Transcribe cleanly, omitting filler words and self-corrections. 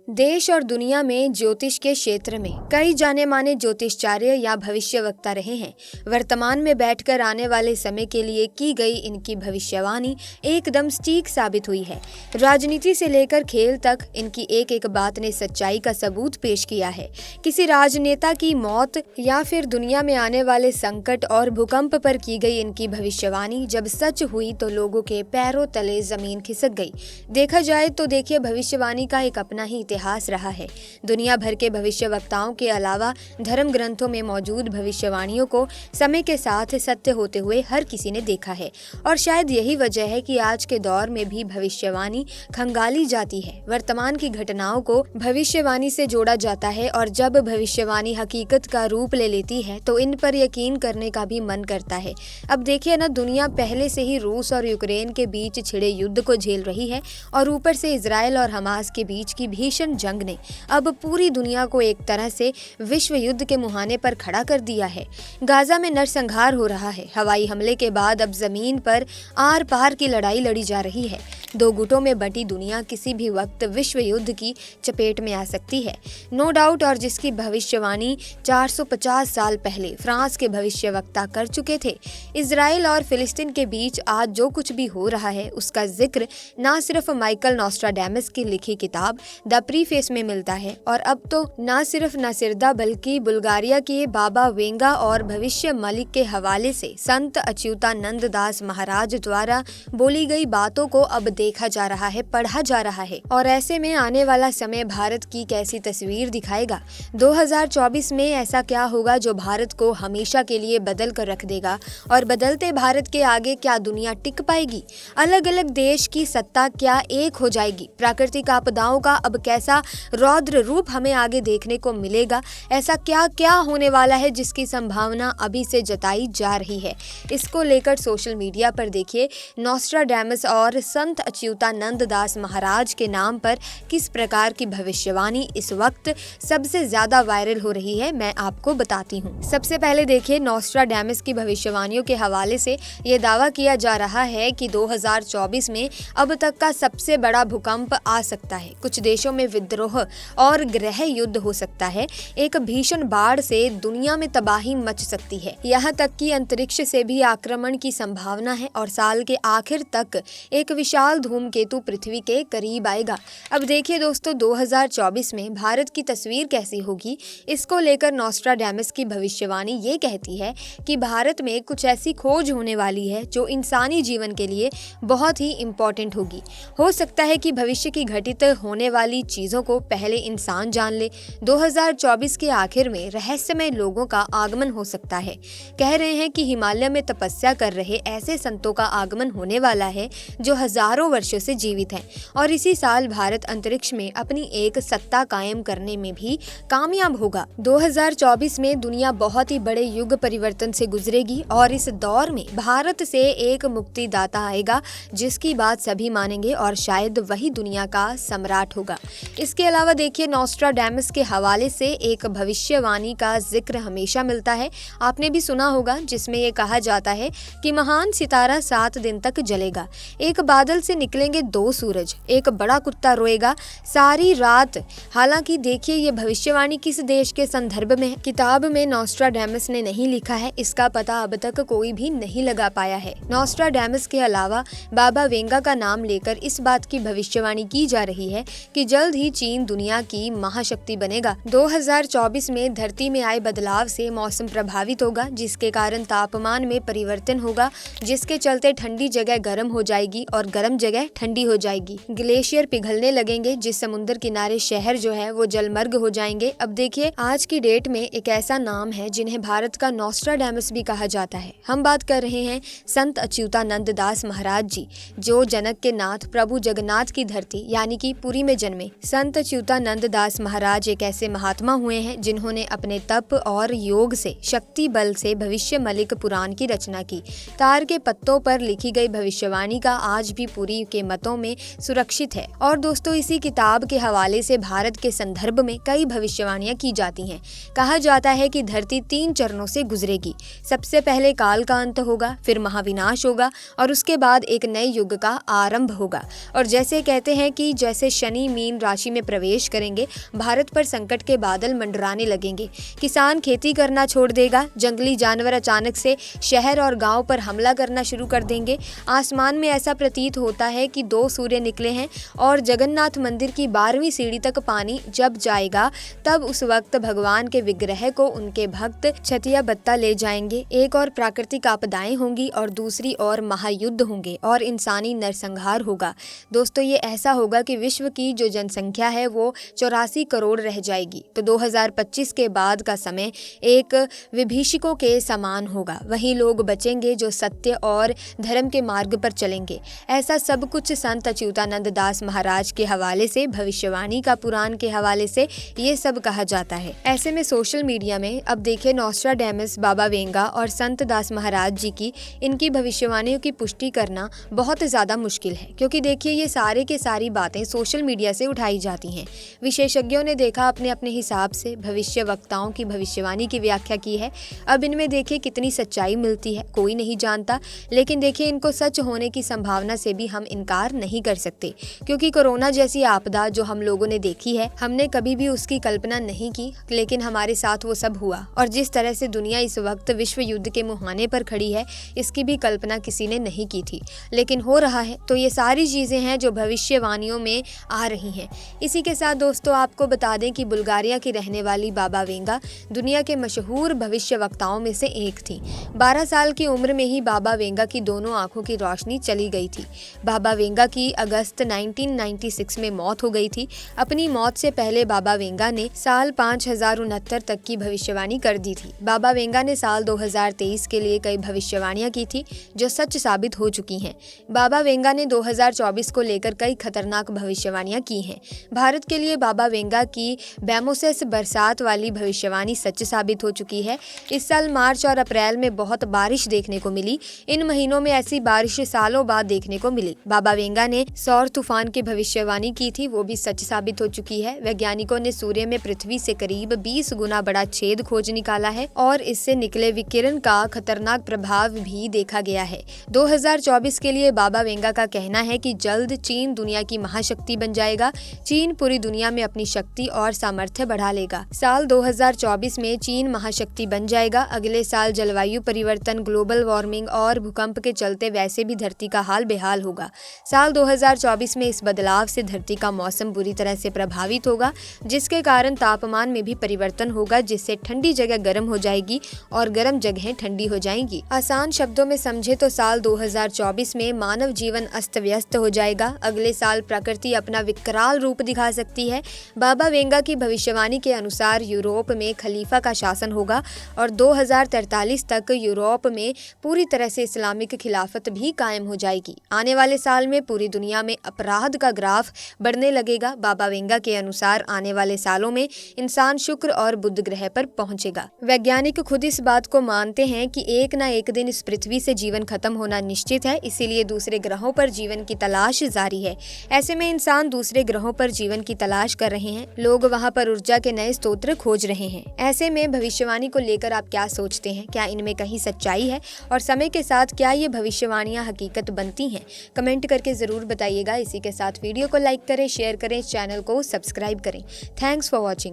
देश और दुनिया में ज्योतिष के क्षेत्र में कई जाने माने ज्योतिषाचार्य या भविष्यवक्ता रहे हैं। वर्तमान में बैठकर आने वाले समय के लिए की गई इनकी भविष्यवाणी एकदम सटीक साबित हुई है। राजनीति से लेकर खेल तक इनकी एक एक बात ने सच्चाई का सबूत पेश किया है। किसी राजनेता की मौत या फिर दुनिया में आने वाले संकट और भूकंप पर की गई इनकी भविष्यवाणी जब सच हुई तो लोगों के पैरों तले जमीन खिसक गई। देखा जाए तो देखिए, भविष्यवाणी का एक अपना ही इतिहास रहा है। दुनिया भर के भविष्यवक्ताओं के अलावा धर्म ग्रंथों में मौजूद भविष्यवाणियों को समय के साथ सत्य होते हुए हर किसी ने देखा है और शायद यही वजह है कि आज के दौर में भी भविष्यवाणी खंगाली जाती है। वर्तमान की घटनाओं को भविष्यवाणी से जोड़ा जाता है और जब भविष्यवाणी हकीकत का रूप ले लेती है तो इन पर यकीन करने का भी मन करता है। अब देखिए ना, दुनिया पहले से ही रूस और यूक्रेन के बीच छिड़े युद्ध को झेल रही है और ऊपर से इजराइल और हमास के बीच की भीषण जंग ने अब पूरी दुनिया को एक तरह से विश्व युद्ध के मुहाने पर खड़ा कर दिया है। गाजा में नरसंहार हो रहा है। हवाई हमले के बाद अब जमीन पर आर पार की लड़ाई लड़ी जा रही है। दो गुटों में बटी दुनिया किसी भी वक्त विश्व युद्ध की चपेट में आ सकती है, नो डाउट। और जिसकी भविष्यवाणी 450 साल पहले फ्रांस के भविष्यवक्ता कर चुके थे। इजराइल और फिलिस्तीन के बीच आज जो कुछ भी हो रहा है उसका जिक्र न सिर्फ माइकल नोस्ट्राडामस की लिखी किताब द प्रीफेस में मिलता है और अब तो न सिर्फ नसिरदा बल्कि बुल्गारिया के बाबा वेंगा और भविष्य मलिक के हवाले से संत अच्युतानंद दास महाराज द्वारा बोली गई बातों को अब देखा जा रहा है, पढ़ा जा रहा है। और ऐसे में आने वाला समय भारत की कैसी तस्वीर दिखाएगा। 2024 में ऐसा क्या होगा जो भारत को हमेशा के लिए बदल कर रख देगा और बदलते भारत के आगे क्या दुनिया टिक पाएगी? अलग अलग देश की सत्ता क्या एक हो जाएगी? प्राकृतिक आपदाओं का अब कैसा रौद्र रूप हमें आगे देखने को मिलेगा? ऐसा क्या क्या होने वाला है जिसकी संभावना अभी से जताई जा रही है? इसको लेकर सोशल मीडिया पर देखिए नोस्ट्राडामस और संत अच्युतानंद दास महाराज के नाम पर किस प्रकार की भविष्यवाणी इस वक्त सबसे ज्यादा वायरल हो रही है, मैं आपको बताती हूँ। सबसे पहले देखिए, नोस्ट्राडामस की भविष्यवाणियों के हवाले से ये दावा किया जा रहा है कि 2024 में अब तक का सबसे बड़ा भूकंप आ सकता है। कुछ देशों में विद्रोह और गृह युद्ध हो सकता है। एक भीषण बाढ़ से दुनिया में तबाही मच सकती है। यहाँ तक कि अंतरिक्ष से भी आक्रमण की संभावना है और साल के आखिर तक एक विशाल धूमकेतु पृथ्वी के करीब आएगा। अब देखिए दोस्तों, 2024 में भारत की तस्वीर कैसी होगी, इसको लेकर नोस्ट्राडामस की भविष्यवाणी ये कहती है कि भारत में कुछ ऐसी खोज होने वाली है जो इंसानी जीवन के लिए बहुत ही इम्पोर्टेंट होगी। हो सकता है कि भविष्य की घटित होने वाली चीजों को पहले इंसान जान ले। 2024 के आखिर में रहस्यमय लोगों का आगमन हो सकता है। कह रहे हैं कि हिमालय में तपस्या कर रहे ऐसे संतों का आगमन होने वाला है जो हजारों वर्षों से जीवित हैं और इसी साल भारत अंतरिक्ष में अपनी एक सत्ता कायम करने में भी कामयाब होगा। 2024 में दुनिया बहुत ही बड़े युग परिवर्तन से गुजरेगी और इस दौर में भारत से एक मुक्तिदाता आएगा जिसकी बात सभी मानेंगे और शायद वही दुनिया का सम्राट होगा। इसके अलावा देखिए, नोस्ट्राडामस के हवाले से एक भविष्यवाणी का जिक्र हमेशा मिलता है, आपने भी सुना होगा, जिसमें ये कहा जाता है कि महान सितारा 7 दिन तक जलेगा। एक बादल से निकलेंगे 2 सूरज, एक बड़ा कुत्ता रोएगा सारी रात। हालांकि देखिए, ये भविष्यवाणी किस देश के संदर्भ में है, किताब में नोस्ट्राडामस ने नहीं लिखा है। इसका पता अब तक कोई भी नहीं लगा पाया है। नोस्ट्राडामस के अलावा बाबा वेंगा का नाम लेकर इस बात की भविष्यवाणी की जा रही है कि जल्द ही चीन दुनिया की महाशक्ति बनेगा। 2024 में धरती में आए बदलाव से मौसम प्रभावित होगा, जिसके कारण तापमान में परिवर्तन होगा, जिसके चलते ठंडी जगह गर्म हो जाएगी और गर्म जगह ठंडी हो जाएगी। ग्लेशियर पिघलने लगेंगे, जिस समुद्र किनारे शहर जो है वो जलमर्ग हो जाएंगे। अब देखिए, आज की डेट में एक ऐसा नाम है जिन्हें भारत का नोस्ट्राडामस भी कहा जाता है। हम बात कर रहे हैं संत अच्युतानंद दास महाराज जी, जो जनक के नाथ प्रभु जगन्नाथ की धरती यानी कि पुरी में जन्मे। संत अच्युतानंद दास महाराज एक ऐसे महात्मा हुए हैं जिन्होंने अपने तप और योग से, शक्ति बल से भविष्य मलिक पुराण की रचना की। तार के पत्तों पर लिखी गई भविष्यवाणी का आज भी पुरी के मतों में सुरक्षित है। और दोस्तों, इसी किताब के हवाले से भारत के संदर्भ में कई भविष्यवाणियां की जाती हैं। कहा जाता है कि धरती 3 चरणों से गुजरेगी। सबसे पहले काल का अंत होगा, फिर महाविनाश होगा और उसके बाद एक नए युग का आरंभ होगा। और जैसे कहते हैं कि जैसे शनि मीन काशी में प्रवेश करेंगे, भारत पर संकट के बादल मंडराने लगेंगे। किसान खेती करना छोड़ देगा, जंगली जानवर अचानक से शहर और गांव पर हमला करना शुरू कर देंगे। आसमान में ऐसा प्रतीत होता है कि 2 सूर्य निकले हैं और जगन्नाथ मंदिर की 12वीं सीढ़ी तक पानी जब जाएगा तब उस वक्त भगवान के विग्रह को उनके भक्त छतिया बत्ता ले जाएंगे। एक और प्राकृतिक आपदाएं होंगी और दूसरी ओर महायुद्ध होंगे और इंसानी नरसंहार होगा। दोस्तों, ये ऐसा होगा कि विश्व की जो जनसंख्या है वो 84 करोड़ रह जाएगी। तो 2025 के बाद का समय एक विभीषिकों के समान होगा। वही लोग बचेंगे जो सत्य और धर्म के मार्ग पर चलेंगे। ऐसा सब कुछ संत अच्युतानंद दास महाराज के हवाले से, भविष्यवाणी का पुराण के हवाले से ये सब कहा जाता है। ऐसे में सोशल मीडिया में अब देखिए नॉस्ट्राडेमस, बाबा वेंगा और संत दास महाराज जी की इनकी भविष्यवाणियों की पुष्टि करना बहुत ज़्यादा मुश्किल है, क्योंकि देखिए ये सारे के सारी बातें सोशल मीडिया से उठाई जाती हैं। विशेषज्ञों ने देखा अपने अपने हिसाब से भविष्य वक्ताओं की भविष्यवाणी की व्याख्या की है। अब इनमें देखिए कितनी सच्चाई मिलती है कोई नहीं जानता, लेकिन देखिए इनको सच होने की संभावना से भी हम इनकार नहीं कर सकते, क्योंकि कोरोना जैसी आपदा जो हम लोगों ने देखी है, हमने कभी भी उसकी कल्पना नहीं की, लेकिन हमारे साथ वो सब हुआ। और जिस तरह से दुनिया इस वक्त विश्व युद्ध के मुहाने पर खड़ी है, इसकी भी कल्पना किसी ने नहीं की थी, लेकिन हो रहा है। तो ये सारी चीजें हैं जो भविष्यवाणियों में आ रही हैं। इसी के साथ दोस्तों आपको बता दें कि बुल्गारिया की रहने वाली बाबा वेंगा दुनिया के मशहूर भविष्य वक्ताओं में से एक थी। 12 साल की उम्र में ही बाबा वेंगा की दोनों आंखों की रोशनी चली गई थी। बाबा वेंगा की अगस्त 1996 में मौत हो गई थी। अपनी मौत से पहले बाबा वेंगा ने साल 5069 तक की भविष्यवाणी कर दी थी। बाबा वेंगा ने साल 2023 के लिए कई भविष्यवाणियां की थी जो सच साबित हो चुकी हैं। बाबा वेंगा ने 2024 को लेकर कई खतरनाक भविष्यवाणियां की हैं। भारत के लिए बाबा वेंगा की बैमोसेस बरसात वाली भविष्यवाणी सच साबित हो चुकी है। इस साल मार्च और अप्रैल में बहुत बारिश देखने को मिली। इन महीनों में ऐसी बारिश सालों बाद देखने को मिली। बाबा वेंगा ने सौर तूफान की भविष्यवाणी की थी, वो भी सच साबित हो चुकी है। वैज्ञानिकों ने सूर्य में पृथ्वी से करीब 20 गुना बड़ा छेद खोज निकाला है और इससे निकले विकिरण का खतरनाक प्रभाव भी देखा गया है। 2024 के लिए बाबा वेंगा का कहना है कि जल्द चीन दुनिया की महाशक्ति बन जाएगा। चीन पूरी दुनिया में अपनी शक्ति और सामर्थ्य बढ़ा लेगा। साल 2024 में चीन महाशक्ति बन जाएगा। अगले साल जलवायु परिवर्तन, ग्लोबल वार्मिंग और भूकंप के चलते वैसे भी धरती का हाल बेहाल होगा। साल 2024 में इस बदलाव से धरती का मौसम बुरी तरह से प्रभावित होगा, जिसके कारण तापमान में भी परिवर्तन होगा, जिससे ठंडी जगह गर्म हो जाएगी और गर्म जगहें ठंडी हो जाएंगी। आसान शब्दों में समझे तो साल 2024 में मानव जीवन अस्त व्यस्त हो जाएगा। अगले साल प्रकृति अपना विकराल रूप दिखा सकती है। बाबा वेंगा की भविष्यवाणी के अनुसार यूरोप में खलीफा का शासन होगा और 2043 तक यूरोप में पूरी तरह से इस्लामिक खिलाफत भी कायम हो जाएगी। आने वाले साल में पूरी दुनिया में अपराध का ग्राफ बढ़ने लगेगा। बाबा वेंगा के अनुसार आने वाले सालों में इंसान शुक्र और बुध ग्रह पर पहुंचेगा। वैज्ञानिक खुद इस बात को मानते हैं कि एक ना एक दिन इस पृथ्वी से जीवन खत्म होना निश्चित है, इसीलिए दूसरे ग्रहों पर जीवन की तलाश जारी है। ऐसे में इंसान दूसरे ग्रहों पर जीवन की तलाश कर रहे हैं। लोग वहां पर ऊर्जा के नए स्रोत खोज रहे हैं। ऐसे में भविष्यवाणी को लेकर आप क्या सोचते हैं? क्या इनमें कहीं सच्चाई है और समय के साथ क्या ये भविष्यवाणियां हकीकत बनती हैं? कमेंट करके जरूर बताइएगा। इसी के साथ वीडियो को लाइक करें, शेयर करें, चैनल को सब्सक्राइब करें। Thanks for watching.